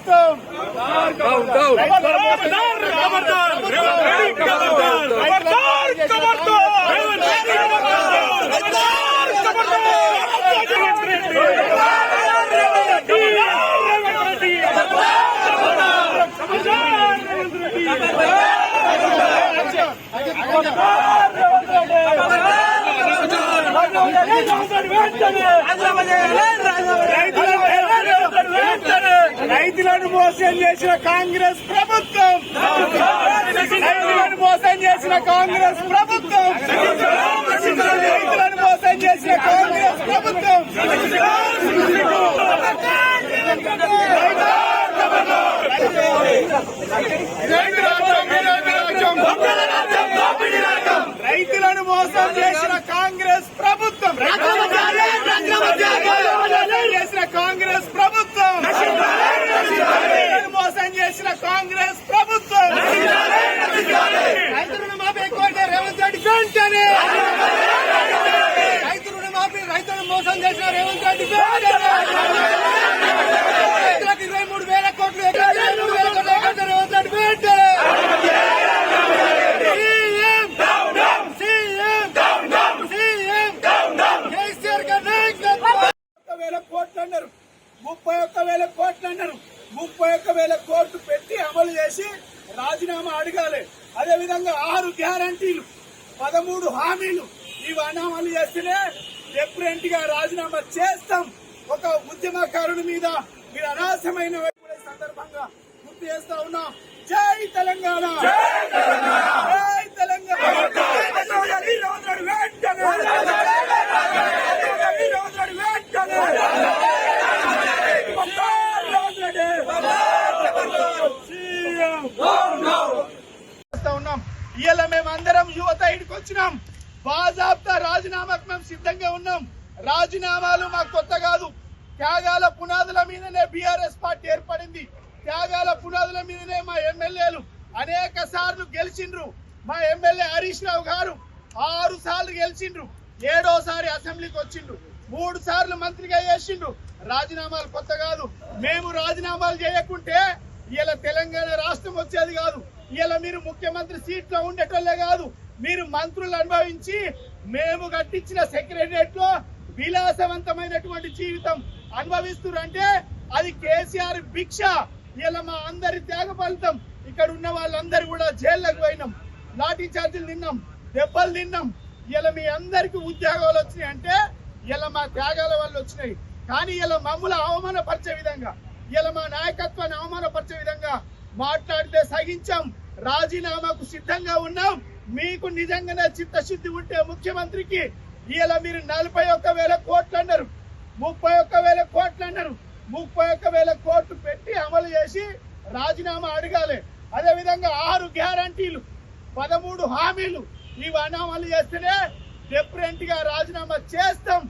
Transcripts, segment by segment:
ప్రభుత్వం రైతులను మోసం చేసిన కాంగ్రెస్ ప్రభుత్వం రైతులను మోసం చేసిన కాంగ్రెస్ ప్రభుత్వం రైతులను మోసం చేసిన కాంగ్రెస్ ప్రభుత్వం రైతులను మోసం చేసిన కాంగ్రెస్ ప్రభుత్వం చేసిన కాంగ్రెస్ ప్రభుత్వం మోసం చేసిన కాంగ్రెస్ ప్రభుత్వం రైతు రుణమాఫీ రేవంత్ రెడ్డి వెంటనే రైతు రుణమాఫీ రైతులను మోసం చేసిన రేవంత్ రెడ్డి రైతులకు 23,000 కోట్లు రేవంత్ రెడ్డి వెంటనే కోట్లు అన్నారు 31,000 కోట్లు అన్నారు 31,000 కోట్లు పెట్టి అమలు చేసి రాజీనామా అడగాలి. అదేవిధంగా 6 గ్యారంటీలు 13 హామీలు ఇవన్నీ అమలు చేస్తేనే డిఫరెంట్ గా రాజీనామా చేస్తాం. ఒక ఉద్యమకారుడి మీద మీరు అనవసరమైన సందర్భంగా గుర్తు చేస్తా ఉన్నాం. జై తెలంగాణ జై తెలంగాణ ఉన్నాం. ఇవాళ మేమందరం యువత ఇడికి వచ్చినాం. బాజాబ్తా రాజీనామాకు మేము సిద్ధంగా ఉన్నాం. రాజీనామాలు మాకు కొత్త కాదు. త్యాగాల పునాదుల మీదనే బీఆర్ఎస్ పార్టీ ఏర్పడింది. త్యాగాల పునాదుల మీదనే మా ఎమ్మెల్యేలు అనేక సార్లు గెలిచిండ్రు. మా ఎమ్మెల్యే హరీష్ రావు గారు 6 సార్లు గెలిచిండ్రు. 7వసారి అసెంబ్లీకి వచ్చిండ్రు. 3 సార్లు మంత్రిగా చేసిండ్రు. రాజీనామాలు కొత్త కాదు. మేము రాజీనామాలు చేయకుంటే ఇలా తెలంగాణ రాష్ట్రం వచ్చేది కాదు. ఇలా మీరు ముఖ్యమంత్రి సీట్లో ఉండేటోళ్ళే కాదు, మీరు మంత్రులు అనుభవించి మేము కట్టించిన సెక్రటరియట్ లో విలాసవంతమైనటువంటి జీవితం అనుభవిస్తున్నారంటే అది కేసీఆర్ భిక్ష. ఇలా మా అందరి త్యాగ ఫలితం. ఇక్కడ ఉన్న వాళ్ళందరూ కూడా జైల్లోకి పోయినాం, లాఠీ చార్జీలు తిన్నాం, దెబ్బలు తిన్నాం. ఇలా మీ అందరికి ఉద్యోగాలు వచ్చినాయి అంటే ఇలా మా త్యాగాల వల్ల వచ్చినాయి. కానీ ఇలా మమ్మల్ని అవమానపరిచే విధంగా, ఇలా మా నాయకత్వాన్ని అవమానపరిచే విధంగా మాట్లాడితే సహించాం. రాజీనామాకు సిద్ధంగా ఉన్నాం. మీకు నిజంగానే చిత్తశుద్ధి ఉంటే ముఖ్యమంత్రికి ఇలా మీరు 41,000 కోట్లు అన్నారు, 31,000 కోట్లు అన్నారు. 31,000 కోట్లు పెట్టి అమలు చేసి రాజీనామా అడగాలి. అదేవిధంగా 6 గ్యారంటీలు 13 హామీలు ఇవన్నీ అమలు చేస్తేనే డిఫరెంట్ గా రాజీనామా చేస్తాం.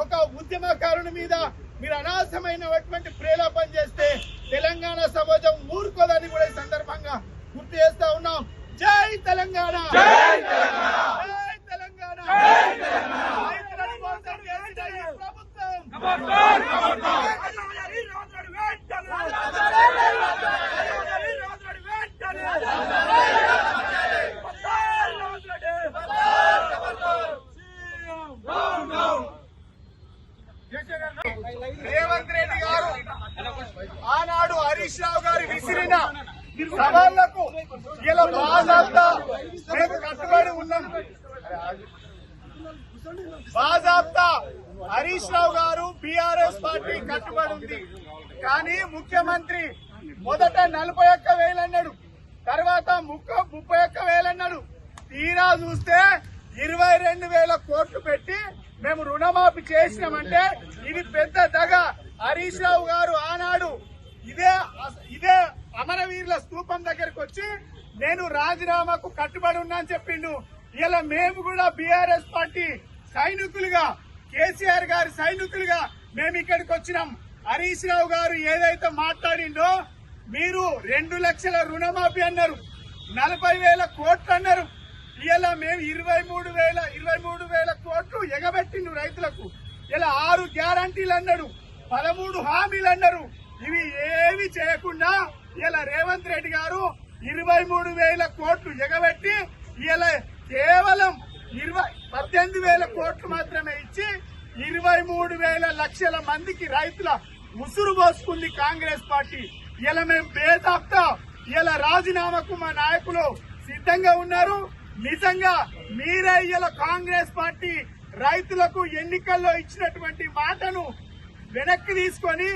ఒక ఉద్యమకారుని మీద మీరు అనవసరమైనటువంటి ప్రేరేపణ చేస్తే తెలంగాణ సమాజం ఊరుకోదని కూడా ఈ సందర్భంగా గుర్తు చేస్తా ఉన్నాం. జై తెలంగాణ జై తెలంగాణ రేవంత్ రెడ్డి గారు ఆనాడు హరీష్ రావు గారు విసిరిన సవాళ్లకు ఇలా బాజాబ్తా మేము కట్టుబడి ఉన్నాం. బాజాబ్తా హరీష్ రావు గారు బీఆర్ఎస్ పార్టీ కట్టుబడి ఉంది. కానీ ముఖ్యమంత్రి మొదట 41,000 అన్నాడు, తర్వాత 31,000 అన్నాడు. తీరా చూస్తే 22,000 కోట్లు పెట్టి మేము రుణమాఫీ చేసినామంటే ఇది పెద్ద దగ. హరీష్ రావు గారు ఆనాడు ఇదే అమరవీరుల స్తూపం దగ్గరకు వచ్చి నేను రాజీనామాకు కట్టుబడి ఉన్నా అని చెప్పిండు. ఇలా మేము కూడా బీఆర్ఎస్ పార్టీ సైనికులుగా, కేసీఆర్ గారి సైనికులుగా మేము ఇక్కడికి వచ్చినాం. హరీష్ రావు గారు ఏదైతే మాట్లాడిండో, మీరు 2 లక్షల రుణమాఫీ అన్నారు, 40,000 కోట్లు అన్నారు. ఇలా మేము 23,000 కోట్లు ఎగబెట్టిండు రైతులకు. ఇలా 6 గ్యారంటీలు అన్నాడు, 13 హామీలు అన్నారు. ఇవి ఏవి చేయకుండా ఇలా రేవంత్ రెడ్డి గారు 23,000 కోట్లు ఎగబెట్టి ఇలా కేవలం 18,000 కోట్లు మాత్రమే ఇచ్చి 23,000 లక్షల మందికి రైతుల ఉసురు పోసుకుంది కాంగ్రెస్ పార్టీ. ఇలా మేము బేదాప్తా ఇలా రాజీనామాకు మా నాయకులు సిద్ధంగా ఉన్నారు. నిజంగా మీరే ఇలా కాంగ్రెస్ పార్టీ రైతులకు ఎన్నికల్లో ఇచ్చినటువంటి మాటను వెనక్కి తీసుకొని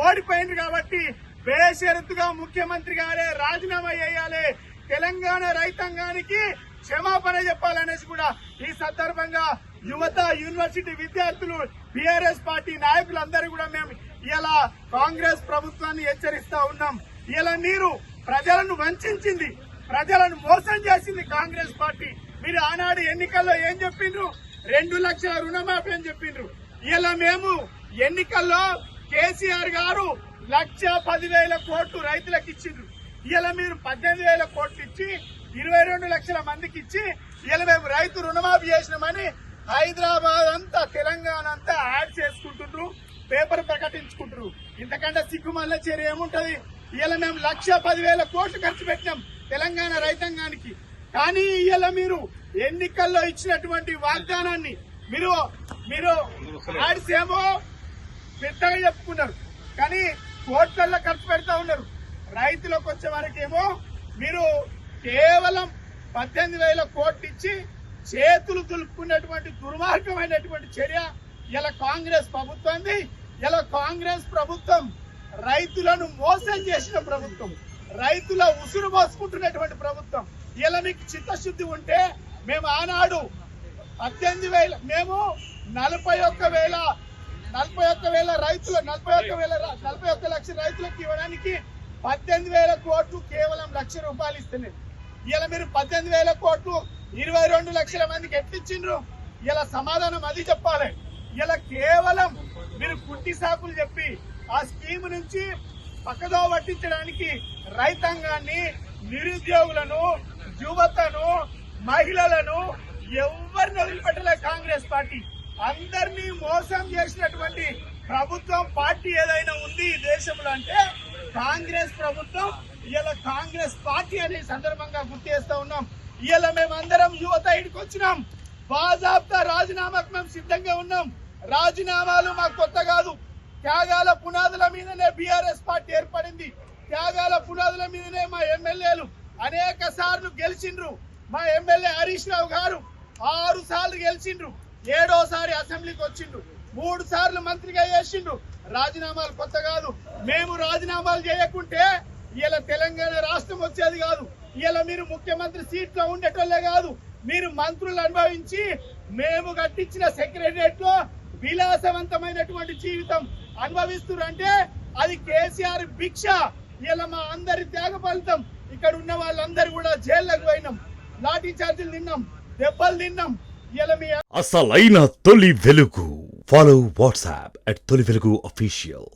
ఓడిపోయింది కాబట్టి బేషరతుగా ముఖ్యమంత్రి గారే రాజీనామా చేయాలి, తెలంగాణ రైతాంగానికి క్షమాపణ చెప్పాలనేసి కూడా ఈ సందర్భంగా యువత, యూనివర్సిటీ విద్యార్థులు, బీఆర్ఎస్ పార్టీ నాయకులందరూ కూడా మేము ఇలా కాంగ్రెస్ ప్రభుత్వాన్ని హెచ్చరిస్తా ఉన్నాం. ఇలా మీరు ప్రజలను వంచింది, ప్రజలను మోసం చేసింది కాంగ్రెస్ పార్టీ. మీరు ఆనాడు ఎన్నికల్లో ఏం చెప్పిండ్రు? 2 లక్షల రుణమాఫీ అని చెప్పిండ్రు. ఇలా మేము ఎన్నికల్లో కేసీఆర్ గారు 1,10,000 కోట్లు రైతులకు ఇచ్చిండ్రు. ఇలా మీరు 18,000 కోట్లు ఇచ్చి 22 లక్షల మందికి ఇచ్చి ఇలా మేము రైతు రుణమాఫీ చేసినామని హైదరాబాద్ అంతా, తెలంగాణ అంతా యాడ్ చేసుకుంటున్నారు, పేపర్ ప్రకటించుకుంటారు. ఇంతకంటే సిగ్గుమల్ల చర్య ఏముంటది? ఇలా మేము 1,10,000 కోట్లు ఖర్చు పెట్టినాం తెలంగాణ రైతాంగానికి. కానీ ఇలా మీరు ఎన్నికల్లో ఇచ్చినటువంటి వాగ్దానాన్ని మీరు యాడ్స్ ఏమో పెద్దగా చెప్పుకున్నారు, కానీ కోట్లల్లో ఖర్చు పెడతా ఉన్నారు. రైతులకు వచ్చే వరకేమో మీరు కేవలం 18,000 కోట్లు ఇచ్చి చేతులు దులుపుకున్నటువంటి దుర్మార్గమైనటువంటి చర్య ఇలా కాంగ్రెస్ ప్రభుత్వాన్ని. ఇలా కాంగ్రెస్ ప్రభుత్వం రైతులను మోసం చేసిన ప్రభుత్వం, రైతుల ఉసురు పోసుకుంటున్నటువంటి ప్రభుత్వం. ఇలా మీకు చిత్తశుద్ధి ఉంటే మేము ఆనాడు 18,000 మేము 41,000 రైతులు 41 లక్షల రైతులకు ఇవ్వడానికి 18,000 కోట్లు కేవలం ₹1,00,000 ఇస్తున్నాయి. ఇలా మీరు 18,000 కోట్లు 22 లక్షల మందికి ఎట్లిచ్చిండ్రు? ఇలా సమాధానం అది చెప్పాలి. ఇలా కేవలం మీరు కుట్టి సాకులు చెప్పి ఆ స్కీమ్ నుంచి పక్కదో పట్టించడానికి రైతాంగాన్ని, నిరుద్యోగులను, యువతను, మహిళలను ఎవరిని వదిలిపెట్టలే కాంగ్రెస్ పార్టీ. అందరినీ మోసం చేసినటువంటి ప్రభుత్వం, పార్టీ ఏదైనా ఉంది ఈ దేశంలో అంటే కాంగ్రెస్ ప్రభుత్వం. ఇలా కాంగ్రెస్ పార్టీ అనే సందర్భంగా గుర్తు చేస్తా ఉన్నాం. ఇలా మేమందరం యువత ఇడికి వచ్చినాం. బాజాబ్తా రాజీనామాకు మేము సిద్ధంగా ఉన్నాం. రాజీనామాలు మాకు కొత్త కాదు. త్యాగాల పునాదుల మీదనే బీఆర్ఎస్ పార్టీ ఏర్పడింది. త్యాగాల పునాదుల మీదనే మా ఎమ్మెల్యేలు అనేక సార్లు గెలిచిండ్రు. మా ఎమ్మెల్యే హరీష్ రావు గారు 6 సార్లు గెలిచిండ్రు. 7వసారి అసెంబ్లీకి వచ్చిండ్రు. 3 సార్లు మంత్రిగా చేసిండ్రు. రాజీనామాలు కొత్త కాదు. మేము రాజీనామాలు చేయకుంటే ఇలా తెలంగాణ రాష్ట్రం వచ్చేది కాదు. ఇలా మీరు ముఖ్యమంత్రి సీట్లో ఉండేటోళ్లే కాదు, మీరు మంత్రులు అనుభవించి మేము కట్టించిన సెక్రటరియట్ లో విలాసవంతమైనటువంటి జీవితం అనుభవిస్తున్నారంటే అది కేసీఆర్ భిక్ష. ఇలా మా అందరి త్యాగ ఫలితం. ఇక్కడ ఉన్న వాళ్ళందరూ కూడా జైల్లోకి పోయినాం, లాఠీ చార్జీలు తిన్నాం, దెబ్బలు తిన్నాం. ఇలా మీ అసలైన తొలి వెలుగు. ఫాలో వాట్సాప్ @తొలి వెలుగు official.